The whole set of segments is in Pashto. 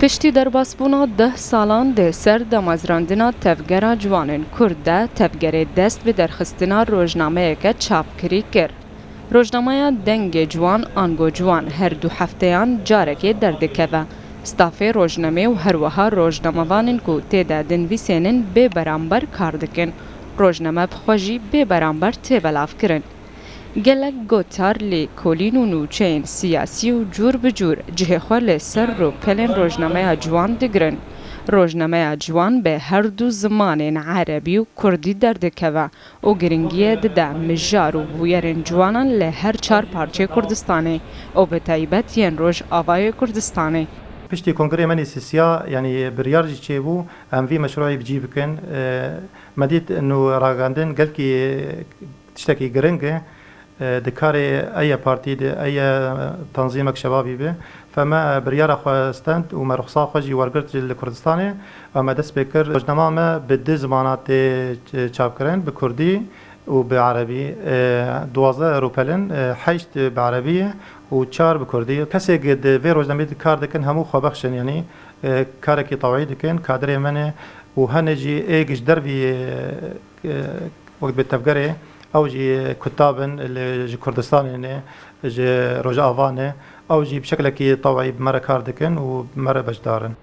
پشتی درباسبونا 10 سالان ده سر دامازراندنا تفگرا جوانن کرد ده تفگر دست به درخستنا روزنامه که چاپ کری کر. روزنامه دنگ جوان آنگو جوان هر دو هفتهان جارکی دردکه. ستاف روزنامه و هر وها روزنامه‌وانن کو تیدا دنویسینن به برانبر کار دکن. روزنامه بخواجی به برانبر تبلاف کرن. گلک گوتار لی کلین و نوچین سیاسی و جور بجور جه خوال سر رو پلن روزنامه جوان دگرن. روزنامه جوان به هر دو زمان عربی و کردی دردکه و گرنگیه ده مجار و بویرن جوانان لی هر چار پارچه کردستانه و به تایبت ین روز آوای کردستانه. پشتی کنگره منی سیاسی یعنی بریارجی چه بو ام وی مشروعی بجی بکن مدید انو راگاندن گل کی تشتکی گرنگه دکار ای پارتی ای تنظیمک شبابی به فما بریار خواستند و مرخصا خوجی ورگرت جل کردستانه و ما دست بکر روزنامه ما به زمانات چاپ کردن به کردی و به عربی 12 روپلن 8 به عربی و 4 به کردی کسی قد وی روزنامه کار دکن همو خوابخشن یعنی کارکی طوعی دکن کادر منه و هنجی ایگش دربی وقت بالتفجره او جي كتابن اللي كردستان جي رجاء آوانه او جي بشكل كي طوعي بمرة كاردكن وبمرة بجدارن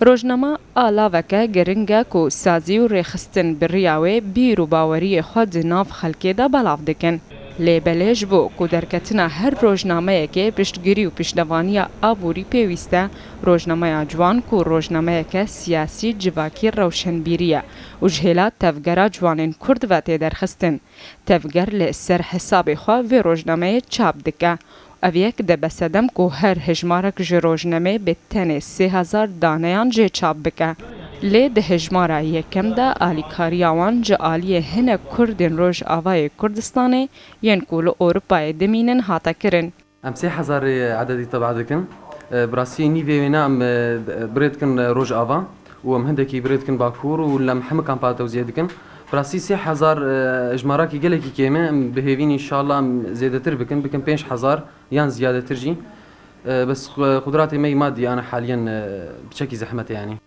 روزنامه آلاوکه گرنگه کو سازی و ریخستن بریاوه بیرو باوری خود ناف خلکی دا بلاف دکن. لیبلیج بو کو درکتنا هر روزنامه که پشتگیری و پشتوانی آبوری پیوسته روزنامه جوان کو روزنامه که سیاسی جواکی روشنبیریه و جهلات تفگرا جوانین کرد و تیدرخستن. تفگر لسر حساب خواه و روزنامه چاپ دکه. اویک ده بسدم کو هر هجمارک جروزنامه به تنه 3000 دانیان جه چاپ بکه. لی ده هجمارا یکم ده آلیکاریاوان جه آلیه هنه کردین روش آوای کردستانه ین کول اوروپای دمینن حاتا کرن. ام 3000 عددی طبعا دکن. براسی نیوی وینا ام برید کن روش آوا و ام هندکی برید کن باکور و لم همه کامپا توزیه دکن. براسی 3000 اجمارا کی گله کی کیمه بهوین ان شاء الله زیاده تر بکن 5000 یان زیاده ترجی بس قدراتي مادي انا حاليا بشكل زحمه يعني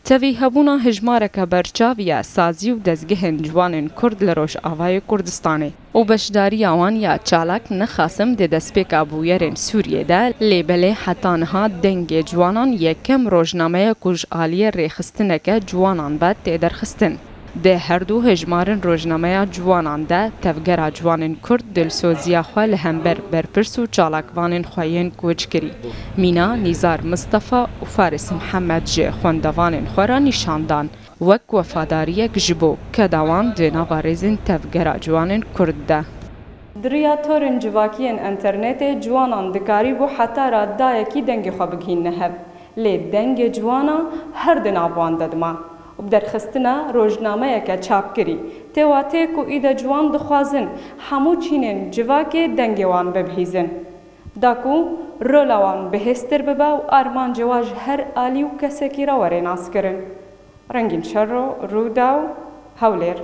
تفی هبونا هجمارک برچاویا سازی و دزگهن جوانن کرد لروش آوای کردستانه و بشداری آوان یا چالاک نخاسم ده دسپیک آبویرن سوریه ده لیبله حتانها دنگ جوانان یکم روزنامه کج آلی ریخستنک جوانان بعد تیدرخستن. ده هر دو هجمارن روزنامه جوانان ده تفگر جوانن کرد دلسوزیا خواه لهمبر برپرس و چالاکوانن خواهین کوچ کری. مینا نیزار مصطفی و فارس محمد جه خوندوانن خورا نشاندان وک وفاداری گجبو که دوان دینا بارزین تفگر جوانن کرد ده. دریاتورن جواکین انترنت جوانان دکاری بو حتی را دایکی دنگ خواه بگهین نهب. لی دنگ جوانا هر دنابوان ددما. و بدرخستنا روزنامه که چاپ کری تواته کو ایده جوان دخوازن همو چینن جواکه دنگوان ببهیزن داکو رولوان بهستر ببا و آرمان جواج هر آلی و کسی کی را وره ناس کرن رنگین شر رو داو هولیر